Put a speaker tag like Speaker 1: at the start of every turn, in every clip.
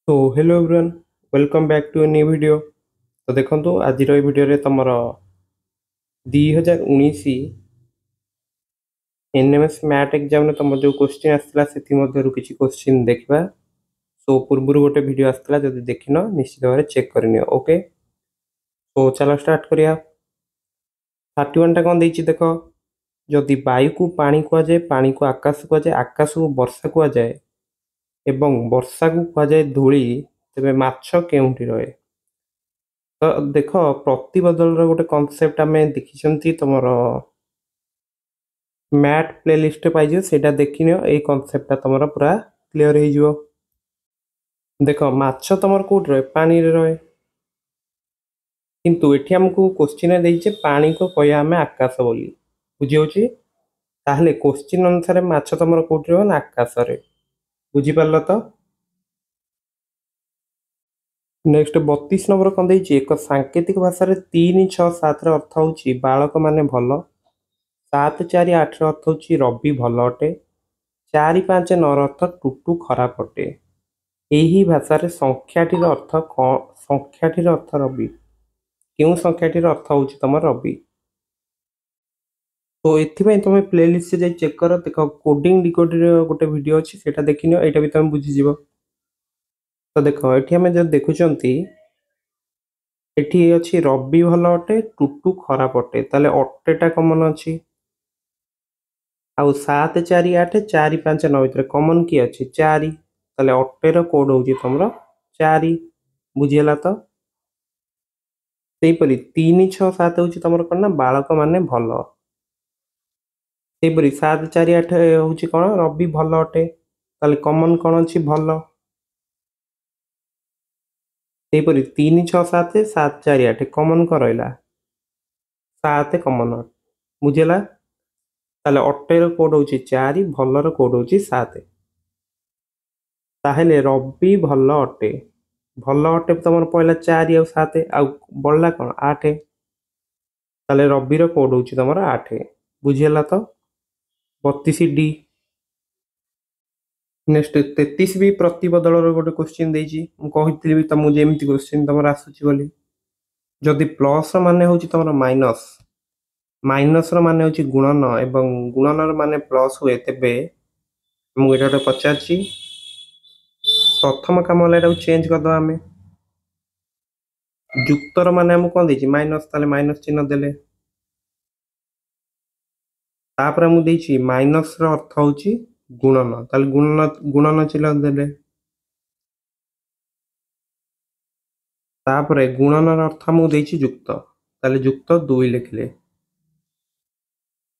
Speaker 1: तो hello everyone, welcome back to a new video. तो देखो आज वीडियो रे तुमर 2019 एनएमएस मैथ एग्जाम में तुम जो क्वेश्चन आसला से किसी क्वेश्चन देखा। सो पूर्व गोटे वीडियो आसला, जब देखिन निश्चित भाव चेक करनी। ओके, तो चलो स्टार्ट करिया। 31 टा कौन देख जदि वायु को पानी कहुए, पानी को आकाश कहुए, आकाश को वर्षा कहुए एवं वर्षा को कहुए धूली, तेरे माछ केउंठी रहे। तो देख प्रतिबदल गोटे कनसेप्ट आम देखी तुम मैथ प्लेलिस्ट पाइज से देखी नियो, ये कनसेप्टा तुम पूरा क्लीयर हो। देख माछ तुम कौट रहे, पानी रे रहे, किंतु एठी हमको क्वेश्चन देइछे पानी को कहया आम आकाश बोली बुझी होची। ताहले क्वेश्चन अनुसार माछ तुम कौट रहे ना आकाश रे, बुझी पारल तो। नेक्स्ट 32 नंबर कौन देइछे, एक सांकेतिक भाषा रे 3 6 7 रे अर्थ होची बालक माने भल, 7 4 8 रे अर्थ होची रवि भल अटे, 4 5 9 रे अर्थ टुटू खराब अटे। यही भाषा रे संख्याटीर अर्थ कौन, संख्याटीर अर्थ रवि, क्यों संख्याटीर अर्थ होची तुम रवि। तो एथिपाई तुम प्लेलिस्ट से जाई चेक कर, देख कोडिंग डिकोडिंग गोटे वीडियो अच्छी सेटा देखिन, एटा भी तुम बुझीजिव। तो देख एठी हमें जब देखुचंती एठी अछि रवि भल अटे, टुटू खराब अटे, ताले अटेटा कमन अछि। आउ 7 4 8 4 5 9 भितर कमन की अछि 4, ताले अटेर कोड होची तुमरो 4, बुझियला तो। सेहीपरि 3 6 7 होची तुमरो कोन ना बालक माने भल, सेहीपरि 7 4 8 होची कोन रवि भल अटे, ताले कमन कोन अछि भल। सेहीपरि 3 6 7 7 4 8 कमन को रहला 7 कमन, बुझियला। ताले अटेर कोड होची 4, भलर कोड होची 7। ताहेले रवि भल अटे, भल अटे तुम पहला 4 आउ 7 आउ बढ़ला कौन 8, ताले रविर कोड होची तुम 8, बुझियला तो। 32 डी। नेक्स्ट 33 भी प्रतिबदल गोटे क्वेश्चन देइची, मु कहितली भी तुमको जेमिति क्वेश्चन तुमर आसुची बोली। जदि प्लस माने होची तुमर माइनस, माइनस रो माने होची गुणन एवं गुणन रो माने प्लस हुए, तेबे मु एटा पचारची प्रथम काम वाला चेंज कर दो आमे। जुक्तर माने हम कौन देछि माइनस, ताले माइनस चिन्ह देले। तापर हम देछि माइनस रो अर्थ होछि गुणन, ताले गुणन गुणन चिन्ह देले। तापर गुणन रो अर्थ हम देछि जुक्त, ताले जुक्त 2 लिखले।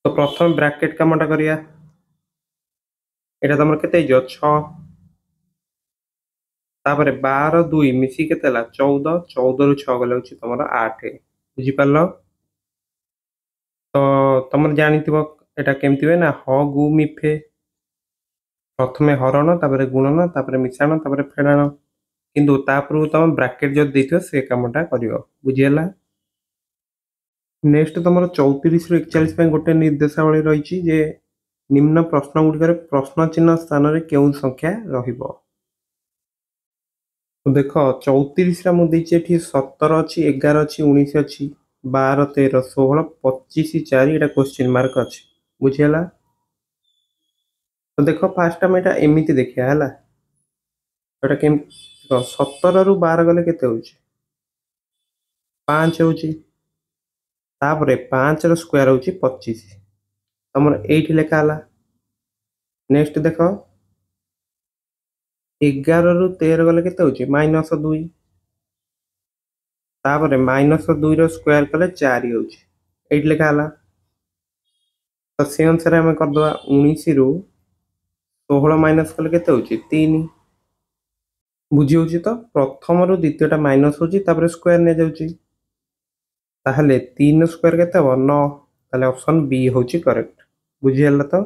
Speaker 1: तो प्रथम ब्रैकेट कामटा करिया, एटा तमर केते जो 6, तापर 12 2 मिसी केते ला 14, 14 रु 6 गले होछि तमर 8, बुझि पारलो। तो तुम जानिथिबो एटा केमति होय ना, ह गु मिफे, प्रथमे हरण तापर गुणन तापर मिश्रण तापर फेड़ाण, किंतु तापर तुम ब्रैकेट जो देथियो से कामटा करियो, बुझियला। नेक्स्ट तुम 34 रु 41 पे गोटे निर्देशावली रही जे निम्न प्रश्न गुड़िकर प्रश्न चिन्ह स्थान रे केउ संख्या रहिबो। तो देख 34 रा मु देछि एठी 17 अछि, 11 अछि, 19 अछि, 12 13 16 25 4, एटा क्वेश्चन मार्क अछि, बुझियला। तो देखो फास्ट टाइम एटा एमिति देखिया हला, एटा केम 17 रु 12 गले केते होछि 5 होछि, तापरे 5 रो स्क्वायर होछि 25, हमर 8 लेखा हला। नेक्स्ट देखो 11 रु 13 गले केते होछि -2, तापरे -2 रो स्क्वायर कले 4 होछि, 8 लेखा हला। तो से अनुसार हम कर दवा 19 रु 16 माइनस कले केते होछि 3, बुझी होछि। तो प्रथम रु द्वितीयटा माइनस होछि, तापरे स्क्वायर ने जाउछि, ताहले 3 स्क्वायर केते हो 9, ताहले ऑप्शन बी होछि करेक्ट, बुझी हला। तो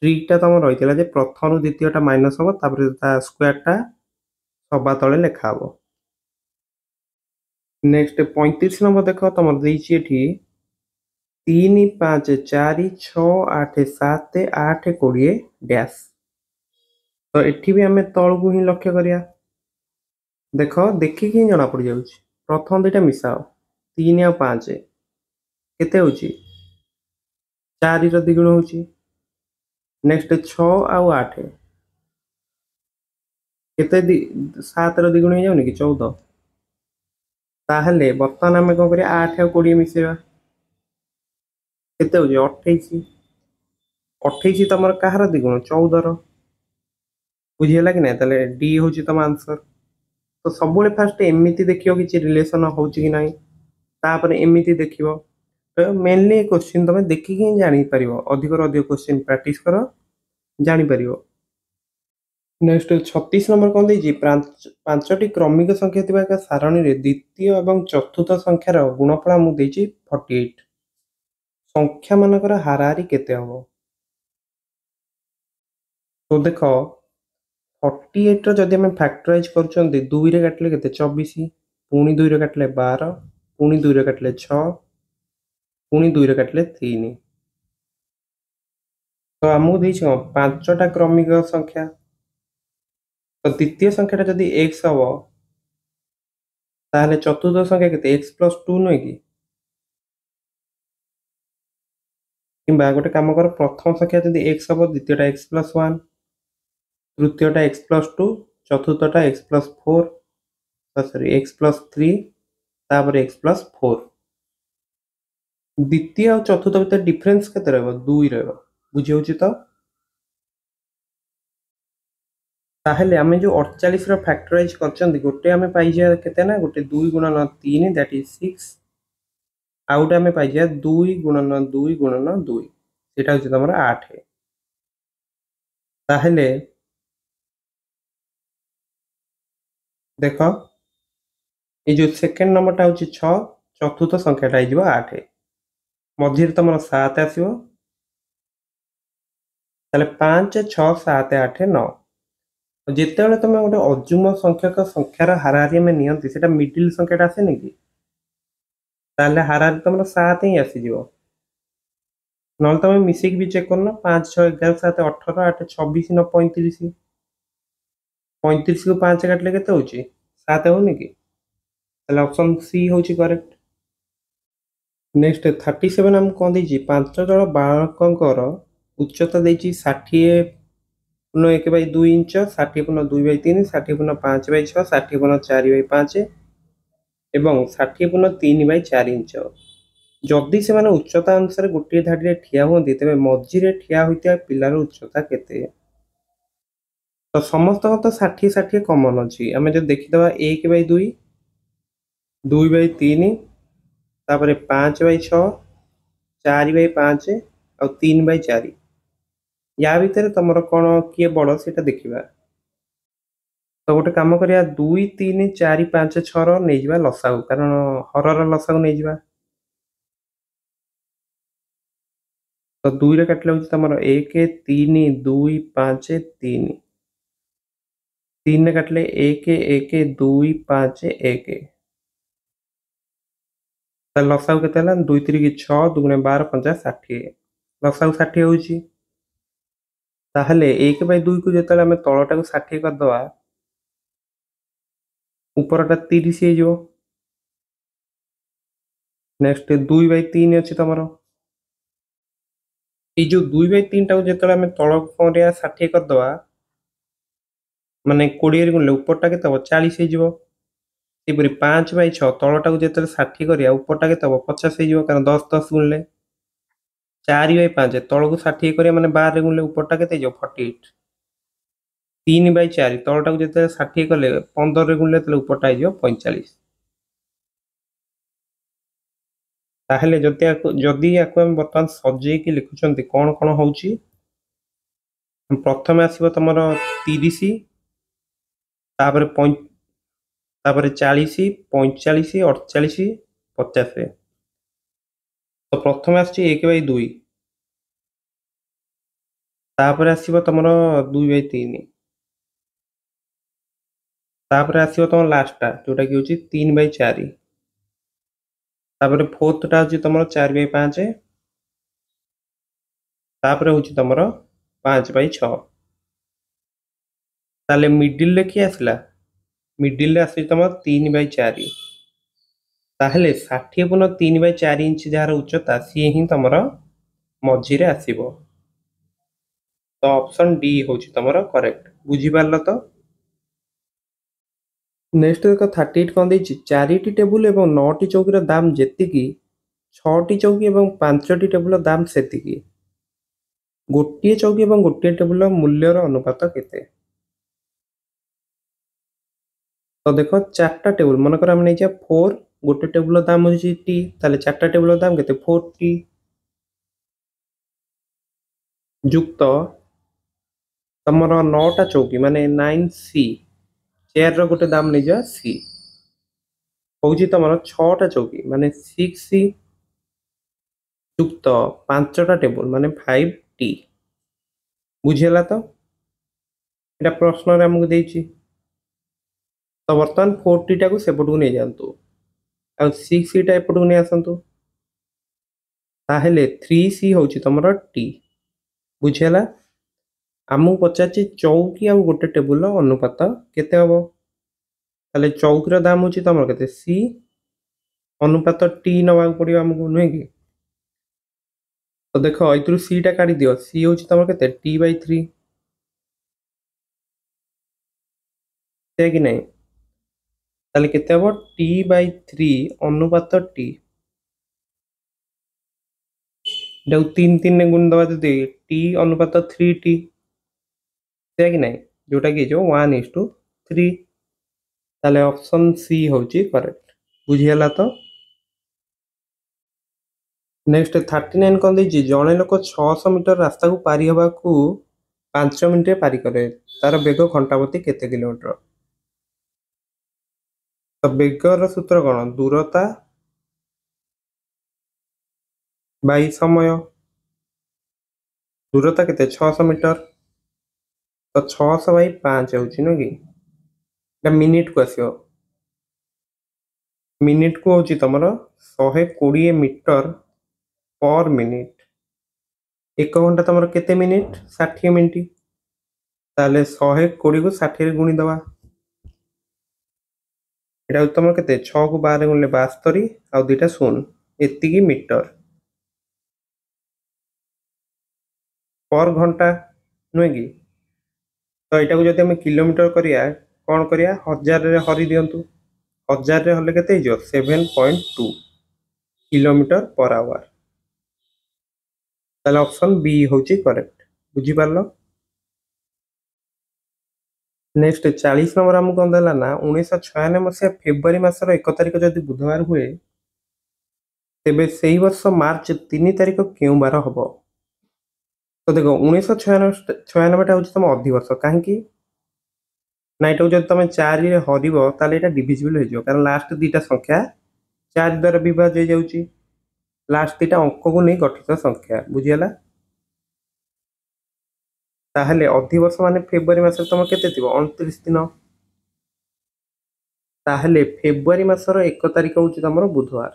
Speaker 1: ट्रिकटा तुम रही जे प्रथम रु द्वितीयटा माइनस हम, तापरे ता स्क्वायरटा सभा तले लेखा हबो। नेक्स्ट 35 नंबर देख तुम देछि एठी 3 5 4 6 8 7 8 20 डैश। तो एठी भी हमें तल को ही लक्ष्य करिया, देख देखिक ही जना पड़ जाऊँ प्रथम दुईटा मिसाओ 3 आ 5 केते होची 4 ର द्विगुण होची नेक्स्ट 6 ଆଉ 8 केते 7 ର द्विगुण हो जाउनी कि 14 ताहले वर्तमान आमे कोन करिया 8 ଆଉ 20 मिसेबा केते होची 28 28 तमर काହାର द्विगुण 14 ର बुझियला कि नै ताले डी होची तम आंसर तो सबुले फास्ट एमिति देखियो कि रिलेशन होची कि नाही तापर एमिति देखियो तो मेनली क्वेश्चन तुम देखिक ही जानी परिबो अधिक रो अधिक क्वेश्चन प्रैक्टिस करो जानी परिबो नेक्स्ट 36 नंबर कोन देजी पांचटी क्रमिक संख्या थिबा एक सारणी रे द्वितीय एवं चतुर्थ संख्यार गुणफल मु देजी 48 संख्या मानकर हाराहारी केते हबो तो देखो 48 रो जदि हम फैक्टराइज करछन्ती 2 रे काटले केते 24 पुनी 2 रे काटले 12 पुनी 2 रे काटले 6 पुनी 2 रे काटले 3 तो आमु देछि पांचटा क्रमिक संख्या तो द्वितीय संख्याटा जदि x हबो ताहले चतुर्थ संख्या केते x + 2 नय कि किंबा गोटे काम कर प्रथम संख्या जदि x हबो द्वितीयटा x + 1 तृतीयटा x + 2 चतुर्थटा x + 4 sorry x + 3 तापर x + 4 द्वितीय और चतुर्थ भीतर डिफरेंस केते रहबो 2 रहबो बुझि होछि तो ताहले आमे जो 48 रो फैक्टराइज करछन्ती गोटे आमे पाइ जा केते ना गोटे 2 गुणन 3 दैट इज 6 आउट आमे पाइ जा 2 गुणन 2 गुणन 2 सेटा होछि तमर 8 ताहले देखो ये जो सेकंड नंबरटा होछि 6 चतुर्थ संख्याटा आइ जिवो 8 मझिर तमर 7 आसीबो ताले 5 6 7 8 9 ଯେତେବେଳେ ତମେ ଗୋଟେ ଅଯୁଗ୍ମ ସଂଖ୍ୟକ ସଂଖ୍ୟାର ହାରାହାରି ଆମେ ନିଅନ୍ତି ସେଟା ମିଡିଲ ସଂଖ୍ୟାଟା ଆସେନି କି ତାହେଲେ ହାରାହାରି ତମର 7 ହିଁ ଆସିଯିବ ନହେଲେ ତମେ ମିଶେଇକି ବି ଚେକ୍ କରୁନ 5 6 11 7 18 8 26 9 35 35 କୁ 5 କାଟିଲେ କେତେ ହଉଛି 7 ହଉନି କି ତାହେଲେ ଅପସନ ସି ହଉଛି କରେକ୍ଟ नेक्स्ट 37 हम कौन देजी 5 जण बालकଙ୍କର उच्चता देजी 60 पूर्ण 1/2 इंच 60 पूर्ण 2/3 60 पूर्ण 5/6 60 पूर्ण 4/5 एवं 60 पूर्ण 3/4 इंच जदि से माने उच्चता अनुसार गोटे धाड़ी रे ठिया होंदी तबे मझी रे ठिया होइता पिलार उच्चता केते तो समस्त तो 60 60 कॉमन अछि हमें जो देखि दबा 1/2 2/3 तापर 5/6 4/5 और 3/4 या भितर तुमर कौन किए बड़ से देखा तो गोटे कम करिया 2 3 4 5 6 नहीं जा लसागु कारण हरर लसागु नहीं जा तो 2 रे काटले होची तमर 1 3 2 5 3 3 रे काटले 1 1 2 5 1 तो लसागु केते हला 2 3 6 2 12 5 60 लसागु 60 होची ताहले 1/2 को जेतले हम तळटा को 60 कर दवा ऊपरटा 30 हे जो नेक्स्ट 2/3 अछि तमरो ये जो 2/3 टा जेतले हम तळ कोरिया 60 कर दवा माने 20 रे गुणले ऊपरटा केते हो 40 हे जिवो सेपरि 5/6 तळटा को जेतले 60 करिया ऊपरटा केते हो 50 हे जिवो कारण 10 10 गुणले 4/5 तळ को 60 करिया माने 12 रे गुणले ऊपरटा केते जिवो 48 3/4 तळटा को जेतले 60 कले 15 रे गुणले तले ऊपरटा हे जिवो 45 ताहले जदि याको हम बर्तमान सजे की लिखुचंती कोन कोन होउची प्रथम आसीबो तमरो 30 तापर 40 45 48 50 तो प्रथम आसी 1/2 तापर आसीबो तमरो 2/3 तापर आसीबो तम लास्टटा जोटा कि होची 3/4 तापर फोर्थ टा होची तमरो 4/5 तापर होची तमरो 5/6 ताले मिडिल ले कि आसला मिडिल आस तुम 3/4 ताहले 60/3/4 इंच जार उच्चता सी ही तुम मझी आसब। तो ऑप्शन डी हूँ तुम करेक्ट। बुझीपार तो नेक्स्ट देख 38 कौन देछि 4टी टेबुल एवं 9टी चौकीर दाम जेतिकी 6टी चौकी एवं 5टी टेबुल दाम सेतिकी गोटे चौकी एवं गोटे टेबुल मूल्यर अनुपात केते। तो देखो 4टा टेबुल मनकर आम नहीं 4 गोटे टेबुल दाम हो टी ताले 4टा टेबुल दाम केते 4टी जुक्त तमर 9टा चौकी माने 9C चेयर रो गोटे दाम नहीं सी हूँ तुम 6टा चौकी माने 6C जुक्त 5टा टेबुल माने 5T। बुझीगला तो ये प्रश्न आमको देछि। तो बर्तमान 4T टाक सेपटू नहीं जातु आ 6C टा एपटू नहीं आसतु ताहेले 3C हूँ तुम टी। बुझीगला आमको पचार चौकी आ गोटे टेबुल अनुपात केते हम ताले चौकीर दाम हूँ तुम के सी अनुपात टी नवा पड़ो आमको नुहे कि। तो देख ये सी टा काढ़ी दियो सी हूँ तुम के T/3 कि नहीं ताले केते हम T/3 अनुपात टी तीन तीन ने गुण दवा दे टी अनुपात 3T कि नहीं जोटा कि 1:3 ताले ऑप्शन सी हूँ करेक्ट। बुझीगला तो नेक्स्ट 39 कौन देछि जड़े लोक 600 मीटर रास्ता को पारी हवा को 5 मिनिट पारी करे तार बेग घंटा प्रति केते किलोमीटर। तो बेगर सूत्र कौन दूरता बाई समय दूरता केते 600 मीटर तो 600/5 होची न कि मिनिट को आसो मिनिट को होची तमरो 120 मीटर पर मिनिट 1 घंटा तुम केते मिनिट 60 मिनिट ताले 120 को 60 गुणी दवा एटा तुम केते 6 को 12 गुणले 72 आ 2टा 0 एतिकी मीटर पर घंटा नुहे कि। तो यहाँ को जब किलोमीटर करिया कौन करिया 1000 रे हरि दियंतु 1000 रे हले केते हिजो 7.2 किलोमीटर पर आवर ताले ऑप्शन बी होची करेक्ट। बुझी पारलो। नेक्स्ट 40 नंबर आमको कौन देला ना 1996 मसीहा फेब्रुआरी मासर 1 तारिख जदि बुधवार हुए तेबे सेही वर्ष मार्च 3 तारिख क्यों बार हम। तो देखो 1996 हूँ तुम अधिवर्ष कहीं ना यहाँ जब तुम 4 रे हरब ताले এটা डिविजिबल हो कारण लास्ट 2टा संख्या 4 द्वारा विभाज्य हो जाउची लास्ट 2टा अंक को नहीं गठित संख्या। बुझीगला ताहले अधिवर्ष माने फेब्रुआरी मास तुम केते थिबो 29 दिन ताहले फेब्रुआरी मासर 1 तारिख हूँ तुम बुधवार।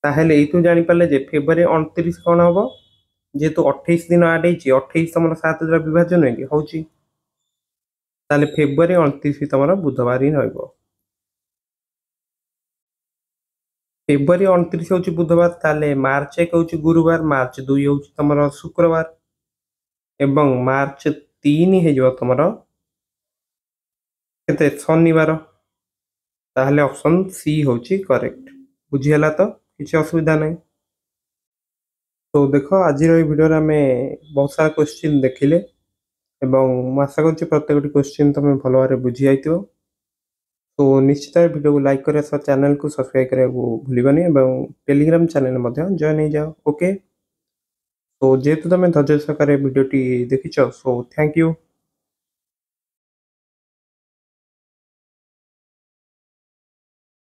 Speaker 1: ताहले एतु जानि पाले जे फेब्रुआरी 29 कौन हम जेहेतु 28 दिन आड हो 28 तुम 7 द्वारा विभाज्य नुहे कि हूँ ताले फेब्रुआरी 29 तुम बुधवार ही रहिबो। फेब्रुआरी 29 हूँ बुधवार ताले मार्च 1 हूँ गुरुवार मार्च 2 हूँ तुम शुक्रवार एवं मार्च 3 हो तुम केते शनिवार ताहले ऑप्शन सी हूँ करेक्ट। बुझीगला तो किसी असुविधा नहीं। तो देख आज वीडियो आम बहुत सारा क्वेश्चन देखिले एवं आशा कर प्रत्येक क्वेश्चन तुम भल भाव बुझी जाइए। तो निश्चित वीडियो को लाइक कर चैनल को सब्सक्राइब करने को भूलनी टेलीग्राम चैनल जॉइन हो जाओ। ओके तो जेहेतु तुम धैर्य सहकार वीडियो देखी सो थैंक यू।